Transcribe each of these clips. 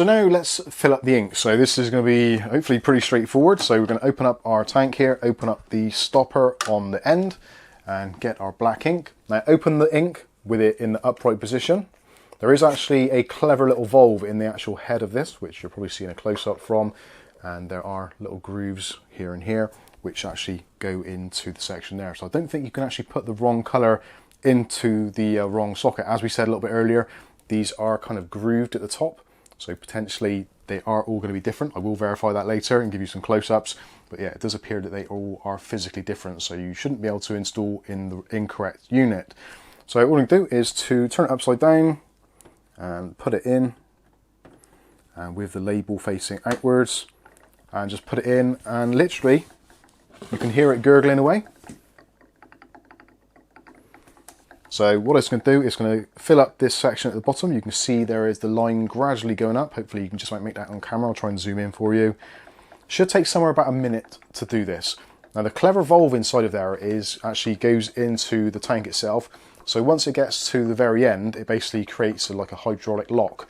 So now let's fill up the ink. So this is going to be hopefully pretty straightforward. So we're going to open up our tank here, open up the stopper on the end and get our black ink. Now open the ink with it in the upright position. There is actually a clever little valve in the actual head of this, which you're probably seeing a close-up from, and there are little grooves here and here which actually go into the section there. So I don't think you can actually put the wrong colour into the wrong socket. As we said a little bit earlier, these are kind of grooved at the top. So potentially they are all going to be different. I will verify that later and give you some close-ups. But yeah, it does appear that they all are physically different. So you shouldn't be able to install in the incorrect unit. So all you do is to turn it upside down and put it in. And with the label facing outwards. And just put it in, and literally you can hear it gurgling away. So what it's going to do is going to fill up this section at the bottom. You can see there is the line gradually going up. Hopefully you can just make that on camera. I'll try and zoom in for you. Should take somewhere about a minute to do this. Now the clever valve inside of there is actually goes into the tank itself. So once it gets to the very end, it basically creates like a hydraulic lock.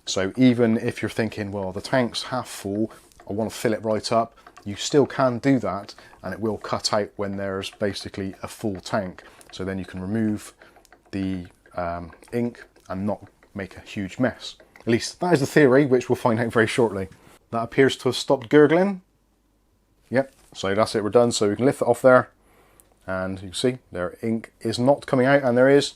So even if you're thinking, well, the tank's half full, I want to fill it right up, you still can do that, and it will cut out when there's basically a full tank. So then you can remove the ink and not make a huge mess. At least that is the theory, which we'll find out very shortly. That appears to have stopped gurgling. Yep, so that's it, we're done. So we can lift it off there, and you can see their ink is not coming out, and there is,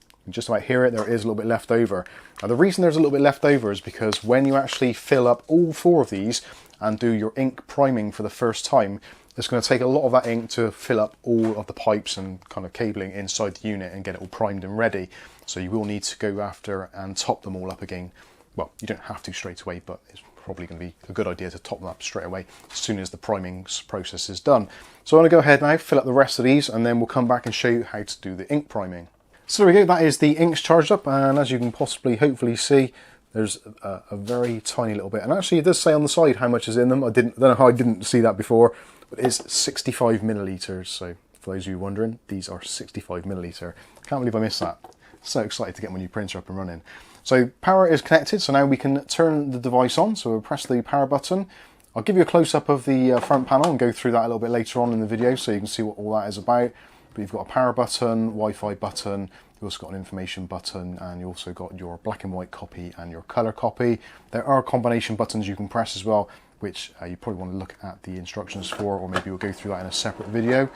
you can just about hear it, there is a little bit left over. Now the reason there's a little bit left over is because when you actually fill up all 4 of these and do your ink priming for the first time, it's going to take a lot of that ink to fill up all of the pipes and kind of cabling inside the unit and get it all primed and ready. So you will need to go after and top them all up again. Well, you don't have to straight away, but it's probably going to be a good idea to top them up straight away as soon as the priming process is done. So I'm going to go ahead now, fill up the rest of these, and then we'll come back and show you how to do the ink priming. So there we go, that is the inks charged up, and as you can possibly hopefully see, there's a very tiny little bit. And actually it does say on the side how much is in them. I don't know how I didn't see that before. But it is 65 millilitres, so for those of you wondering, these are 65 millilitre. Can't believe I missed that. So excited to get my new printer up and running. So power is connected, so now we can turn the device on. So we'll press the power button. I'll give you a close-up of the front panel and go through that a little bit later on in the video so you can see what all that is about. But you've got a power button, Wi-Fi button, you've also got an information button, and you also got your black and white copy and your colour copy. There are combination buttons you can press as well, which you probably want to look at the instructions for, or maybe we'll go through that in a separate video.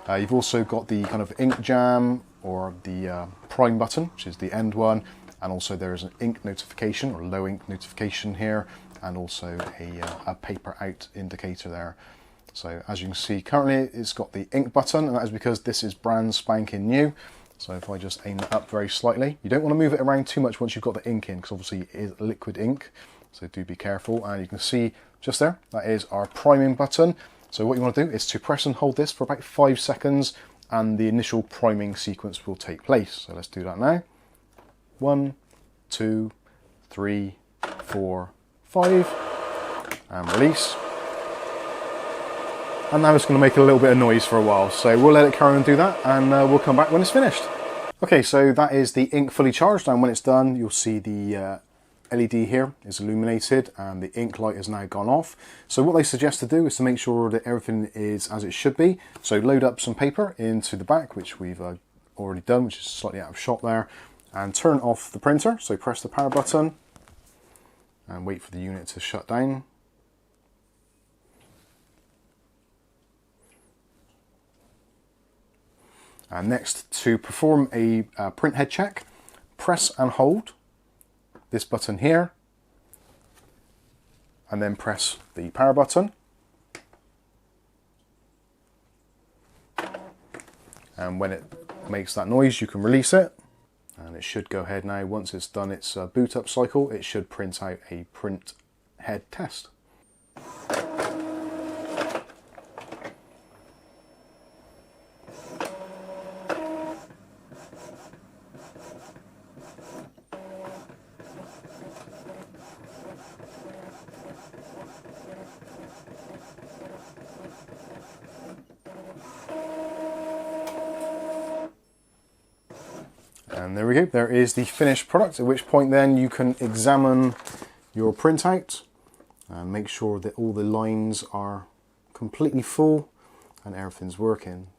You've also got the kind of ink jam or the prime button, which is the end one, and also there is an ink notification or low ink notification here, and also a paper out indicator there. So as you can see, currently it's got the ink button, and that is because this is brand spanking new. So if I just aim it up very slightly, you don't want to move it around too much once you've got the ink in, because obviously it is liquid ink, so do be careful. And you can see just there, that is our priming button. So what you want to do is to press and hold this for about 5 seconds, and the initial priming sequence will take place. So let's do that now. 1, 2, 3, 4, 5, and release. And now it's going to make a little bit of noise for a while, so we'll let it carry on and do that, and we'll come back when it's finished. Okay, so that is the ink fully charged, and when it's done, you'll see the LED here is illuminated and the ink light has now gone off. So what they suggest to do is to make sure that everything is as it should be. So load up some paper into the back, which we've already done, which is slightly out of shot there, and turn off the printer. So press the power button and wait for the unit to shut down. And next, to perform a printhead check, press and hold this button here, and then press the power button. And when it makes that noise, you can release it, and it should go ahead now. Once it's done its boot up cycle, it should print out a print head test. And there we go, there is the finished product, at which point then you can examine your printout and make sure that all the lines are completely full and everything's working.